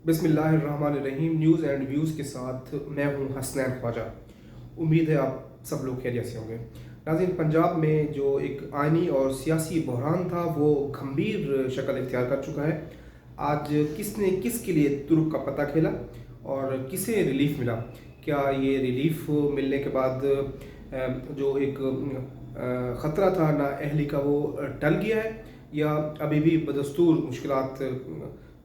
बिस्मिल्लाहिर्रहमानिर्रहीम। News and views के साथ मैं हूं हसनैन ख्वाजा। उम्मीद है आप सब लोग खैरियत से होंगे। नाज़रीन, पंजाब में जो एक आइनी और सियासी बहरान था वो गंभीर शक्ल इख्तियार कर चुका है। आज किसने किसके लिए तुर्क का पता खेला और किसे रिलीफ मिला? क्या ये रिलीफ मिलने के बाद जो एक ख़तरा था नाअहली का वो टल गया है या अभी भी बदस्तूर मुश्किलात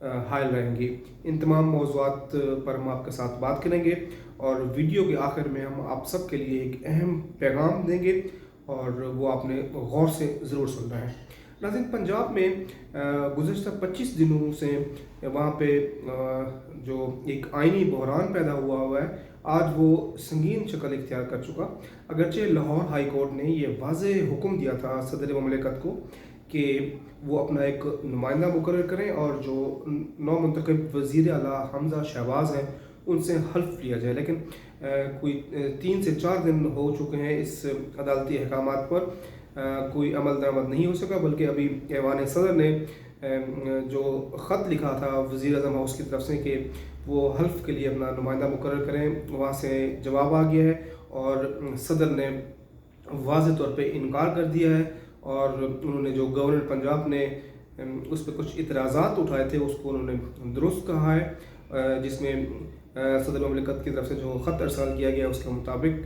हायल रहेंगी? इन तमाम मौज़ूआत पर हम आपके साथ बात करेंगे और वीडियो के आखिर में हम आप सब के लिए एक अहम पैगाम देंगे और वो आपने गौर से ज़रूर सुनना है। नाज़रीन, पंजाब में गुज़श्ता 25 दिनों से वहाँ पे जो एक आइनी बहरान पैदा हुआ है, आज वो संगीन शक्ल इख्तियार कर चुका। अगरचे लाहौर हाई कोर्ट ने ये वाज़ेह हुक्म दिया था सदर ममलिकत को कि वो अपना एक नुमाइंदा मुकर्रर करें और जो नौमुंतखब वज़ीर आला हमज़ा शहबाज हैं उनसे हल्फ लिया जाए, लेकिन कोई 3 से 4 दिन हो चुके हैं इस अदालती अहकामात पर कोई अमल दरामद नहीं हो सका। बल्कि अभी ऐवान सदर ने जो ख़त लिखा था वज़ीर आज़म हाउस की तरफ से कि वो हल्फ के लिए अपना नुमाइंदा मुकर्रर करें, वहाँ से जवाब आ गया है और सदर ने वाज़ेह तौर पे इनकार कर दिया है और उन्होंने जो गवर्नर पंजाब ने उस पर कुछ इतराज़ात उठाए थे उसको उन्होंने दुरुस्त कहा है, जिसमें सदर ममलिकत की तरफ से जो ख़त अरसाल किया गया उसके मुताबिक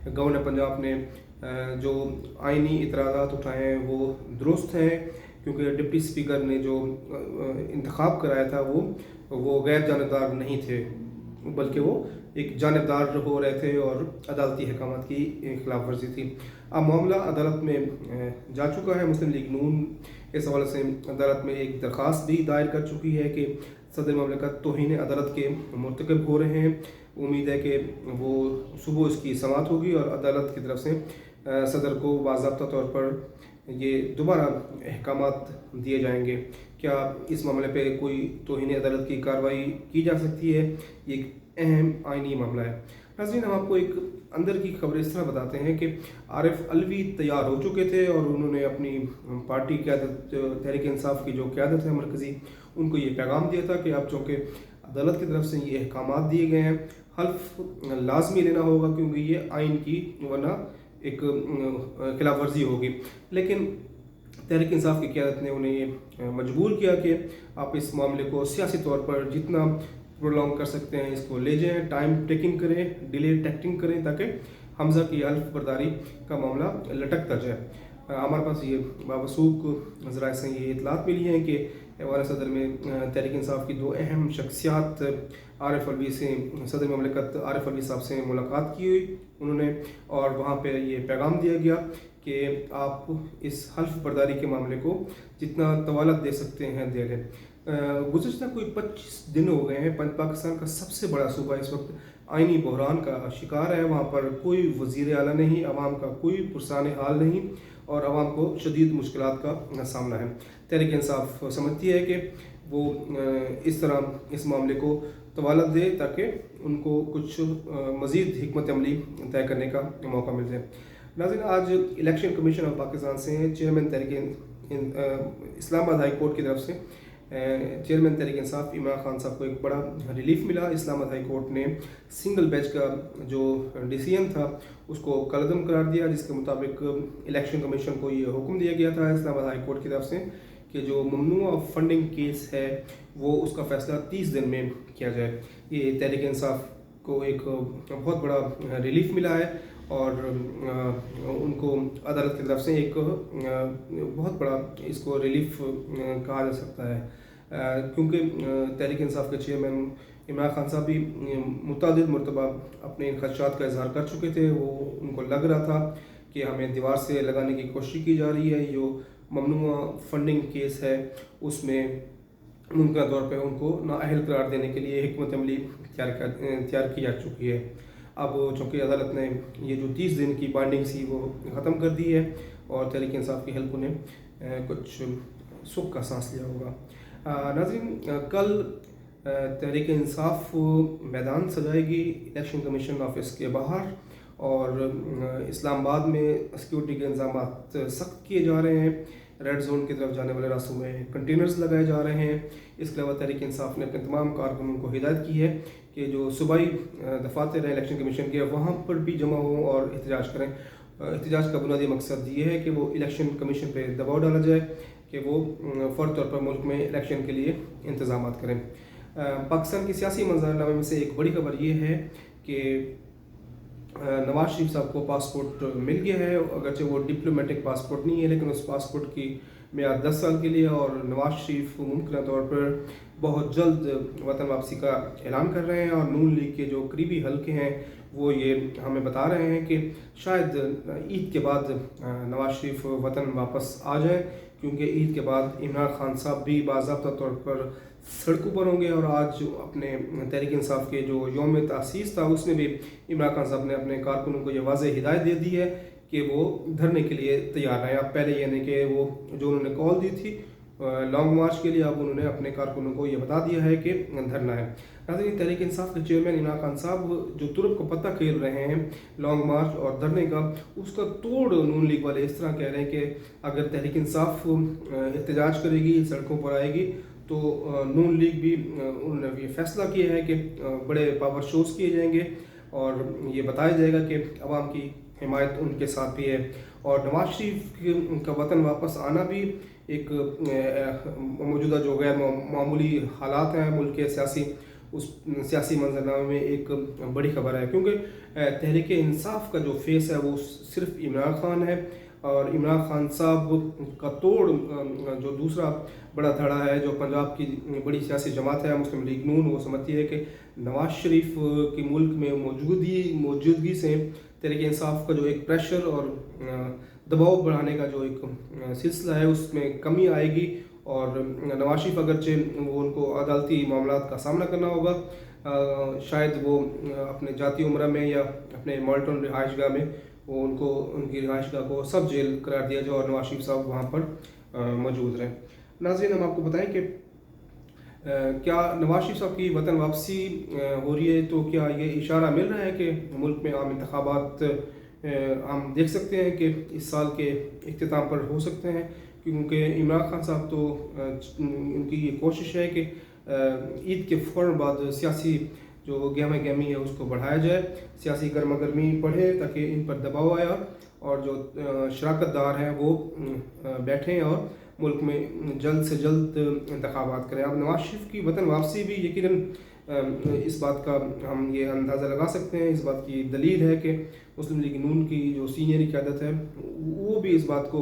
गवर्नर पंजाब ने जो आइनी इतराज़ात उठाए हैं वो दुरुस्त हैं, क्योंकि डिप्टी स्पीकर ने जो इंतखाब कराया था वो गैर जानबदार नहीं थे, बल्कि वो एक जानबदार हो रहे थे और अदालती अहकामात की खिलाफ वर्जी थी। अब मामला अदालत में जा चुका है। मुस्लिम लीग नून इस हवाले से अदालत में एक दरख्वास्त भी दायर कर चुकी है कि सदर ममलिकत तौहीन अदालत के मुर्तकब हो रहे हैं। उम्मीद है कि वो सुबह इसकी समाअत होगी और अदालत की तरफ से सदर को बाज़ाब्ता तौर पर ये दोबारा अहकामात दिए जाएंगे। क्या इस मामले पे कोई तौहीन अदालत की कार्रवाई की जा सकती है? ये एक अहम आइनी मामला है। नाज़रीन, हम आपको एक अंदर की खबर इस तरह बताते हैं कि आरिफ अलवी तैयार हो चुके थे और उन्होंने अपनी पार्टी क़यादत तहरीक इंसाफ की जो क़यादत है मरकज़ी, उनको ये पैगाम दिया था कि आप चूँकि अदालत की तरफ से ये अहकामात दिए गए हैं, हल्फ लाजमी लेना होगा क्योंकि ये आइन की वरना एक खिलाफ वर्जी होगी। लेकिन तहरीक इंसाफ की क़यादत ने उन्हें ये मजबूर किया कि आप इस मामले को सियासी तौर पर जितना प्रोलॉन्ग कर सकते हैं इसको ले जाएं, टाइम टेकिंग करें, डिले टेक्टिंग करें, ताकि हमज़ा की हल्फ बर्दारी का मामला लटकता जाए। हमारे पास ये बावसूख ज़राए से ये इतलात मिली हैं कि ऐवान सदर में तहरीक इंसाफ की 2 अहम शख्सियात आरिफ अलवी से सदर ममलिकत आरिफ अलवी साहब से मुलाकात की हुई उन्होंने, और वहाँ पे ये पैगाम दिया गया कि आप इस हल्फ बर्दारी के मामले को जितना तवालत दे सकते हैं दे लें। गुज़श्ता कोई 25 दिन हो गए हैं। पाकिस्तान का सबसे बड़ा सूबा इस वक्त आइनी बहरान का शिकार है। वहाँ पर कोई वज़ीर आला नहीं, अवाम का कोई पुरसान हाल नहीं और अवाम को शदीद मुश्किलात का सामना है। तहरीक इंसाफ समझती है कि वो इस तरह इस मामले को तवालत दे ताकि उनको कुछ मज़ीद हिकमत अमली तय करने का मौका मिल जाए। नाज़रीन, आज इलेक्शन कमीशन ऑफ पाकिस्तान से चेयरमैन तहरीक इस्लामाबाद हाई कोर्ट की तरफ से चेयरमैन तहरीक इंसाफ इमरान खान साहब को एक बड़ा रिलीफ मिला। इस्लामाबाद हाई कोर्ट ने सिंगल बेंच का जो डिसीजन था उसको कलअदम करार दिया, जिसके मुताबिक इलेक्शन कमीशन को ये हुक्म दिया गया था इस्लामाबाद हाई कोर्ट की तरफ से कि जो ममनुआ फंडिंग केस है वो उसका फ़ैसला 30 दिन में किया जाए। ये तहरीक इंसाफ को एक बहुत बड़ा रिलीफ मिला है और उनको अदालत की तरफ से एक बहुत बड़ा इसको रिलीफ कहा जा सकता है, क्योंकि तहरीक इंसाफ के चेयरमैन इमरान खान साहब भी मुतअद्दिद मरतबा अपने इन खदशात का इजहार कर चुके थे। वो उनको लग रहा था कि हमें दीवार से लगाने की कोशिश की जा रही है। जो ममनुआ फंडिंग केस है उसमें मुमकिन तौर पर उनको नाअहल करार देने के लिए हिकमत अमली तैयार की जा चुकी है। अब चूँकि अदालत ने ये जो 30 दिन की बाइंडिंग सी वो ख़त्म कर दी है और तहरीक इंसाफ की हेल्प उन्हें कुछ सुख का सांस लिया होगा। नाज़रीन, कल तहरीक इंसाफ मैदान सजाएगी इलेक्शन कमीशन ऑफिस के बाहर और इस्लामाबाद में सिक्योरिटी के इंतजाम सख्त किए जा रहे हैं। रेड जोन की तरफ जाने वाले रास्तों में कंटेनर्स लगाए जा रहे हैं। इसके अलावा तहरीक इंसाफ ने अपने तमाम कारकुनों को हिदायत की है कि जो सूबाई दफातर हैं इलेक्शन कमीशन के, वहाँ पर भी जमा हों और एहतजाज करें। एहतजाज का बुनियादी मकसद ये है कि वो इलेक्शन कमीशन पर दबाव डाला जाए कि वो फ़ौरी तौर पर मुल्क में इलेक्शन के लिए इंतज़ाम करें। पाकिस्तान की सियासी मंजरनामे में से एक बड़ी खबर ये है कि नवाज शरीफ साहब को पासपोर्ट मिल गया है। अगरचे वो डिप्लोमेटिक पासपोर्ट नहीं है, लेकिन उस पासपोर्ट की मियाद 10 साल के लिए, और नवाज शरीफ मुमकिन तौर पर बहुत जल्द वतन वापसी का ऐलान कर रहे हैं। और नून लीग के जो करीबी हल्के हैं वो ये हमें बता रहे हैं कि शायद ईद के बाद नवाज शरीफ वतन वापस आ जाएं, क्योंकि ईद के बाद इमरान खान साहब भी बाज़ाब्ता तौर पर सड़कों पर होंगे। और आज अपने तहरीक इंसाफ के जो यौम तासीस था उसमें भी इमरान खान साहब ने अपने कारकुनों को ये वाज़ेह हिदायत दे दी है कि वो धरने के लिए तैयार रहें। अब पहले यानी कि वो जो उन्होंने कॉल दी थी लॉन्ग मार्च के लिए, अब उन्होंने अपने कारकुनों को ये बता दिया है कि धरना है। नाज़रीन, तहरीक इंसाफ के चेयरमैन इमरान खान साहब जो तुरप को पता खेल रहे हैं लॉन्ग मार्च और धरने का, उसका तोड़ नून लीग वाले इस तरह कह रहे हैं कि अगर तहरीक इंसाफ एहतजाज करेगी, सड़कों पर आएगी, तो नून लीग भी उन्होंने ये फैसला किया है कि बड़े पावर शोज़ किए जाएंगे और ये बताया जाएगा कि अवाम की हिमायत उनके साथ भी है। और नवाज शरीफ का वतन वापस आना भी एक मौजूदा जो गैर मामूली हालात हैं मुल्क के सियासी मंजरनामे में एक बड़ी खबर है, क्योंकि तहरीक इंसाफ का जो फेस है वो सिर्फ इमरान खान है। और इमरान खान साहब का तोड़ जो दूसरा बड़ा धड़ा है, जो पंजाब की बड़ी सियासी जमात है मुस्लिम लीग नून, वो समझती है कि नवाज शरीफ की मुल्क में मौजूदगी से तहरीक इंसाफ का जो एक प्रेशर और दबाव बढ़ाने का जो एक सिलसिला है उसमें कमी आएगी। और नवाज शरीफ अगरचे वो उनको अदालती मामलात का सामना करना होगा, शायद वो अपने जाती उम्र में या अपने मॉल्टन रिहाइशगाह में वो उनको उनकी रिहाइशगाह को सब जेल करार दिया जाए और नवाज शरीफ साहब वहाँ पर मौजूद रहें। नाज़रीन, हम आपको बताएं कि क्या नवाज शरीफ साहब की वतन वापसी हो रही है, तो क्या ये इशारा मिल रहा है कि मुल्क में आम इंतखाबात हम देख सकते हैं कि इस साल के इख्तिताम पर हो सकते हैं, क्योंकि इमरान खान साहब तो उनकी ये कोशिश है कि ईद के फ़ौरन बाद सियासी जो गहमा गहमी है उसको बढ़ाया जाए, सियासी गर्मा गर्मी बढ़े ताकि इन पर दबाव आया और जो शराकतदार हैं वो बैठें और मुल्क में जल्द से जल्द इंतखाबात करें। अब नवाज शरीफ की वतन वापसी भी यकीनन इस बात का हम ये अंदाज़ा लगा सकते हैं, इस बात की दलील है कि मुस्लिम लीग नून की जो सीनियर क़यादत है वो भी इस बात को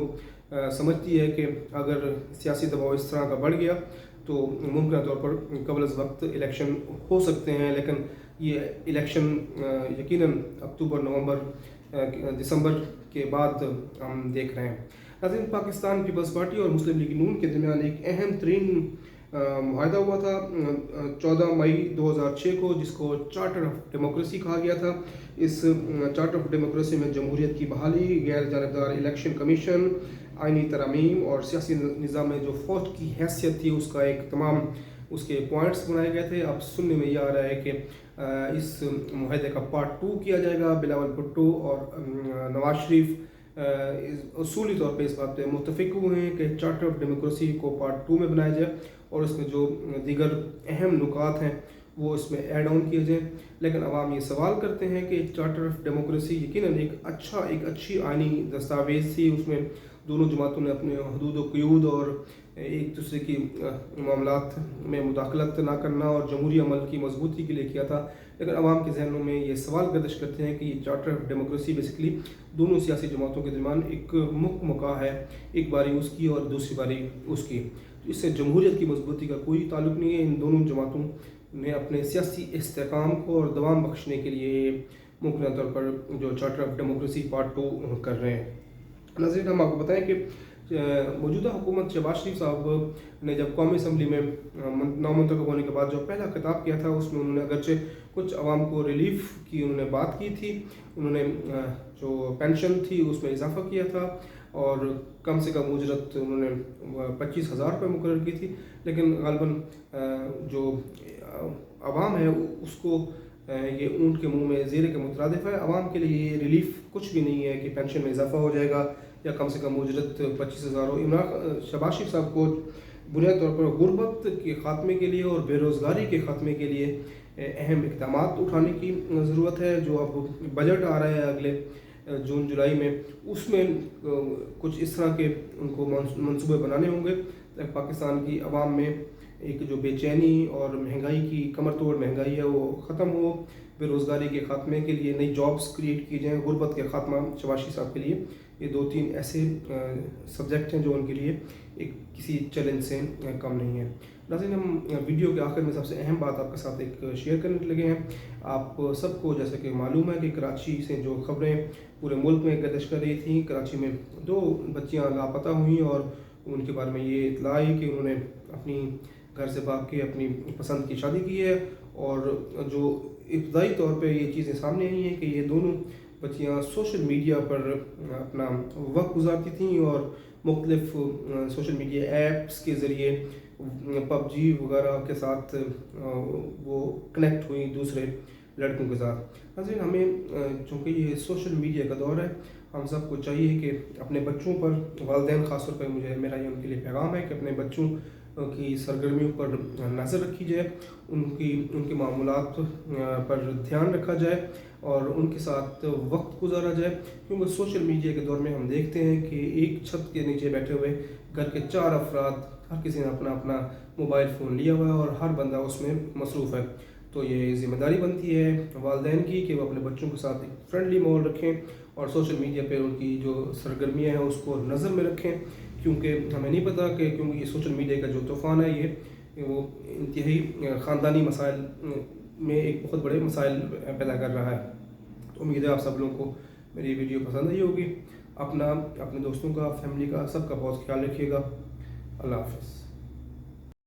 समझती है कि अगर सियासी दबाव इस तरह का बढ़ गया तो मुमकिन तौर पर कबल अज़ वक्त इलेक्शन हो सकते हैं। लेकिन ये इलेक्शन यकीनन अक्टूबर, नवंबर, दिसंबर के बाद हम देख रहे हैं। नाज़रीन, पाकिस्तान पीपल्स पार्टी और मुस्लिम लीग नून के दरमियान एक अहम तरीन मुआहदा हुआ था 14 मई 2006 को, जिसको चार्टर ऑफ डेमोक्रेसी कहा गया था। इस चार्टर ऑफ डेमोक्रेसी में जमहूरियत की बहाली, गैर जानबदार इलेक्शन कमीशन, आइनी तरमीम और सियासी निज़ाम में जो फ़ौज की हैसियत थी उसका एक तमाम उसके पॉइंट्स बनाए गए थे। अब सुनने में यह आ रहा है कि इस मुआहदे का पार्ट 2 किया जाएगा। बिलावल भुट्टो और नवाज शरीफ उसूली तौर पे इस बात पे मुत्तफिक हुए हैं कि चार्टर ऑफ डेमोक्रेसी को पार्ट 2 में बनाया जाए और उसमें जो दीगर अहम नुकात हैं वो इसमें ऐड ऑन किए जाएँ। लेकिन अवाम ये सवाल करते हैं कि चार्टर ऑफ डेमोक्रेसी यकीनन एक अच्छी आइनी दस्तावेज़ थी, उसमें दोनों जमातों ने अपने हदूद व क़यूद और एक दूसरे की मामलात में मुदाखलत ना करना और जमहूरी अमल की मजबूती के लिए किया था। लेकिन अवाम के जहनों में ये सवाल गर्दिश करते हैं कि ये चार्टर ऑफ डेमोक्रेसी बेसिकली दोनों सियासी जमातों के दरमियान एक मौका है, एक बारी उसकी और दूसरी बारी उसकी। तो इससे जमहूरियत की मजबूती का कोई ताल्लुक नहीं है। इन दोनों जमातों ने अपने सियासी इस्तेकाम को और दवाम बख्शने के लिए मुमकिन तौर पर जो चार्टर ऑफ डेमोक्रेसी पार्ट 2 कर रहे हैं। नाज़रीन, हम आपको बताएं कि मौजूदा हुकूमत शहबाज शरीफ साहब ने जब कौमी असम्बली में नामंतखब होने के बाद जो पहला खिताब किया था उसमें उन्होंने अगरचे कुछ अवाम को रिलीफ की उन्होंने बात की थी। उन्होंने जो पेंशन थी उसमें इजाफा किया था और कम से कम उजरत उन्होंने 25,000 रुपये मुकर्रर की थी। लेकिन ग़ालिबन जो अवाम है उसको ये ऊँट के मुंह में ज़ेर के मुतरादिफ है। अवाम के लिए ये रिलीफ कुछ भी नहीं है कि पेंशन में इजाफा हो जाएगा या कम से कम उजरत 25,000 हो। शहबाज शरीफ साहब को बुनियादी तौर पर गुर्बत के ख़ात्मे के लिए और बेरोज़गारी के ख़ात्मे के लिए अहम इक़दाम उठाने की ज़रूरत है। जो अब बजट आ रहा है अगले जून जुलाई में, उसमें कुछ इस तरह के उनको मंसूबे बनाने होंगे ताकि पाकिस्तान की आवाम में एक जो बेचैनी और महंगाई की कमर तोड़ महंगाई है वो ख़त्म हो, बेरोज़गारी के ख़ात्मे के लिए नई जॉब्स क्रिएट की जाएँ, गुर्बत के ख़ात्मा शहबाज शरीफ साहब के लिए ये 2-3 ऐसे सब्जेक्ट हैं जो उनके लिए एक किसी चैलेंज से कम नहीं है। नाज़रीन, हम वीडियो के आखिर में सबसे अहम बात आपके साथ एक शेयर करने लगे हैं। आप सबको जैसे कि मालूम है कि कराची से जो खबरें पूरे मुल्क में गर्दिश कर रही थी, कराची में 2 बच्चियां लापता हुई और उनके बारे में ये इत्तला आई कि उन्होंने अपनी घर से भाग के अपनी पसंद की शादी की है। और जो इब्तदाई तौर पे ये चीज़ें सामने आई हैं कि ये दोनों बच्चियां सोशल मीडिया पर अपना वक्त गुजारती थीं और मुख्तलिफ सोशल मीडिया ऐप्स के ज़रिए PUBG वगैरह के साथ वो कनेक्ट हुई दूसरे लड़कों के साथ। नाज़रीन, हमें चूँकि ये सोशल मीडिया का दौर है, हम सबको चाहिए कि अपने बच्चों पर, वालिदैन ख़ास तौर पर मेरा ये उनके लिए पैगाम है कि अपने बच्चों की सरगर्मियों पर नज़र रखी जाए, उनके मामूलात पर ध्यान रखा जाए और उनके साथ वक्त गुजारा जाए। क्योंकि सोशल मीडिया के दौर में हम देखते हैं कि एक छत के नीचे बैठे हुए घर के 4 अफराद, हर किसी ने अपना अपना मोबाइल फ़ोन लिया हुआ है और हर बंदा उसमें मसरूफ़ है। तो ये ज़िम्मेदारी बनती है वालिदैन की कि वो अपने बच्चों के साथ एक फ्रेंडली माहौल रखें और सोशल मीडिया पे उनकी जो सरगर्मियाँ हैं उसको नज़र में रखें। क्योंकि हमें नहीं पता कि क्योंकि ये सोशल मीडिया का जो तूफ़ान है ये वो इंतहाई ख़ानदानी मसाइल में एक बहुत बड़े मसाइल पैदा कर रहा है। उम्मीद है आप सब लोगों को मेरी वीडियो पसंद आई होगी। अपने दोस्तों का, फैमिली का, सबका बहुत ख्याल रखिएगा। अल्लाह हाफ़िज़।